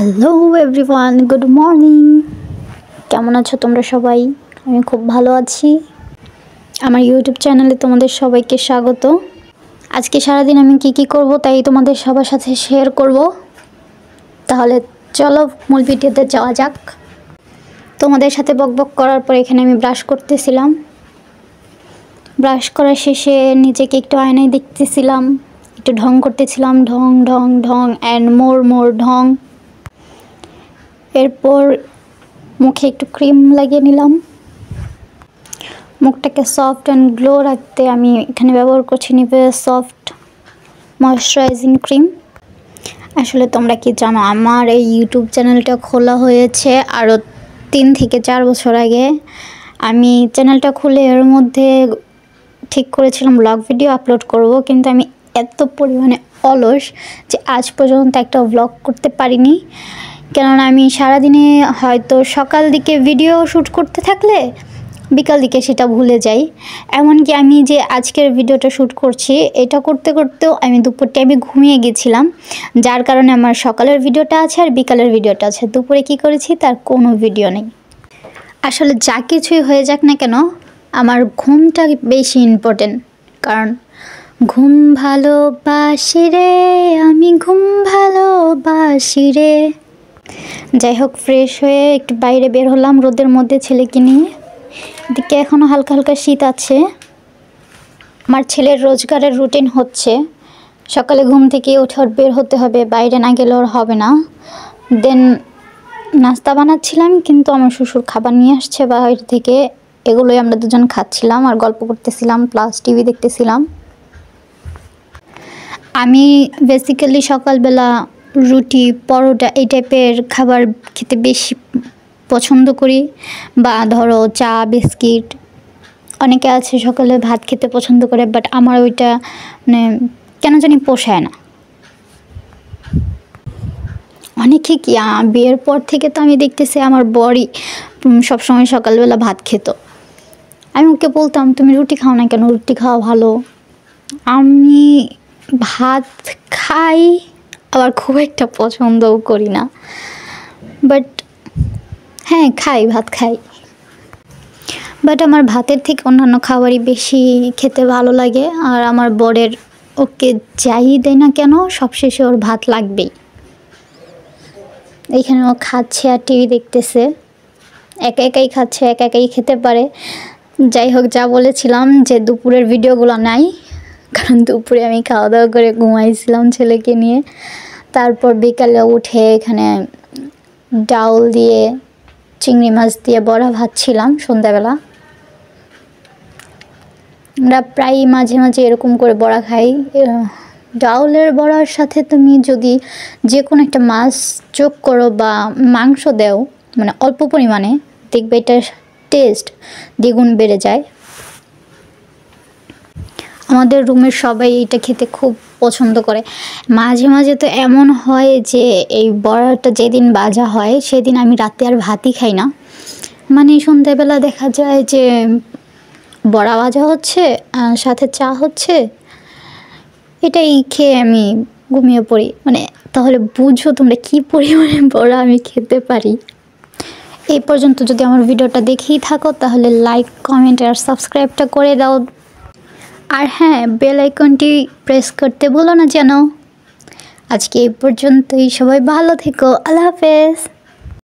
Hello everyone, good morning. কেমন আছো তোমরা সবাই? আমি খুব ভালো আছি। আমার ইউটিউব চ্যানেলে তোমাদের সবাইকে স্বাগত। আজকে সারাদিন আমি কি করব তাই তোমাদের সবার সাথে শেয়ার করব। তাহলে চলো মূল ভিডিওতে যাওয়া যাক। তোমাদের সাথে বকবক করার পর এখানে আমি ব্রাশ করতেছিলাম। ব্রাশ করা শেষে নিজেকে একটু আয়নায় দেখতেছিলাম, একটু ঢং করতেছিলাম, ঢং ঢং ঢং অ্যান্ড মোর ঢং। এরপর মুখে একটু ক্রিম লাগিয়ে নিলাম। মুখটাকে সফট অ্যান্ড গ্লো রাখতে আমি এখানে ব্যবহার করছি নিভেয়া সফট ময়শ্চারাইজিং ক্রিম। আসলে তোমরা কি জানো, আমার এই ইউটিউব চ্যানেলটা খোলা হয়েছে আরও 3 থেকে 4 বছর আগে। আমি চ্যানেলটা খুলে এর মধ্যে ঠিক করেছিলাম ব্লগ ভিডিও আপলোড করব, কিন্তু আমি এত পরিমাণে অলস যে আজ পর্যন্ত একটা ব্লগ করতে পারিনি। কেননা আমি সারাদিনে হয়তো সকাল দিকে ভিডিও শ্যুট করতে থাকলে বিকাল দিকে সেটা ভুলে যাই। এমনকি আমি যে আজকের ভিডিওটা শ্যুট করছি এটা করতে করতেও আমি দুপুর টাইমে ঘুমিয়ে গেছিলাম, যার কারণে আমার সকালের ভিডিওটা আছে আর বিকালের ভিডিওটা আছে। দুপুরে কি করেছি তার কোনো ভিডিও নেই। আসলে যা কিছুই হয়ে যাক না কেন, আমার ঘুমটা বেশি ইম্পর্টেন্ট। কারণ ঘুম ভালোবাসি রে, আমি ঘুম ভালোবাসি রে। যাই হোক, ফ্রেশ হয়ে একটু বাইরে বের হলাম রোদের মধ্যে ছেলেকে নিয়ে। এদিকে এখনও হালকা হালকা শীত আছে। আমার ছেলের রোজগারের রুটিন হচ্ছে সকালে ঘুম থেকে উঠে ওর বের হতে হবে, বাইরে না গেলে ওর হবে না। দেন নাস্তা বানাচ্ছিলাম, কিন্তু আমার শ্বশুর খাবার নিয়ে আসছে বাইরে থেকে, এগুলোই আমরা দুজন খাচ্ছিলাম আর গল্প করতেছিলাম প্লাস টিভি দেখতেছিলাম। আমি বেসিক্যালি সকালবেলা রুটি পরোটা এই টাইপের খাবার খেতে বেশি পছন্দ করি, বা ধরো চা বিস্কিট। অনেকে আছে সকালে ভাত খেতে পছন্দ করে, বাট আমার ওইটা মানে কেন জানি পোষায় না। অনেকে কি বিয়ের পর থেকে তো আমি দেখতেছি আমার বরই সবসময় সকালবেলা ভাত খেত। আমি ওকে বলতাম তুমি রুটি খাও না কেন, রুটি খাওয়া ভালো। আমি ভাত খাই, আবার খুব একটা পছন্দও করি না, বাট হ্যাঁ খাই, ভাত খাই। বাট আমার ভাতের থেকে অন্যান্য খাবারই বেশি খেতে ভালো লাগে। আর আমার বরের ওকে যাই দেয় না কেন সবশেষে ওর ভাত লাগবেই। এইখানে ও খাচ্ছে আর টিভি দেখতেছে, একা একাই খাচ্ছে, একা একাই খেতে পারে। যাই হোক, যা বলেছিলাম যে দুপুরের ভিডিওগুলো নাই, কারণ দুপুরে আমি খাওয়া দাওয়া করে ঘুমাইছিলাম ছেলেকে নিয়ে। তারপর বিকালে উঠে এখানে ডাউল দিয়ে চিংড়ি মাছ দিয়ে বড়া ভাজছিলাম সন্ধ্যাবেলা। আমরা প্রায় মাঝে মাঝে এরকম করে বড়া খাই। ডাউলের বড়ার সাথে তুমি যদি যে কোনো একটা মাছ যোগ করো বা মাংস দেও, মানে অল্প পরিমাণে, দেখবে এটার টেস্ট দ্বিগুণ বেড়ে যায়। আমাদের রুমের সবাই এটা খেতে খুব পছন্দ করে। মাঝে মাঝে তো এমন হয় যে এই বড়াটা যেদিন ভাজা হয় সেদিন আমি রাতে আর ভাতই খাই না। মানে সন্ধ্যাবেলা দেখা যায় যে বড়া ভাজা হচ্ছে, সাথে চা হচ্ছে, এটাই খেয়ে আমি ঘুমিয়ে পড়ি। মানে তাহলে বুঝো তোমরা কী পরিমাণে বড়া আমি খেতে পারি। এই পর্যন্ত যদি আমার ভিডিওটা দেখেই থাকো তাহলে লাইক কমেন্ট আর সাবস্ক্রাইবটা করে দাও। আর হ্যাঁ, বেল আইকনটি প্রেস করতে ভুলো না যেন। আজকে এই পর্যন্তই, সবাই ভালো থেকো, আল্লাহ হাফেজ।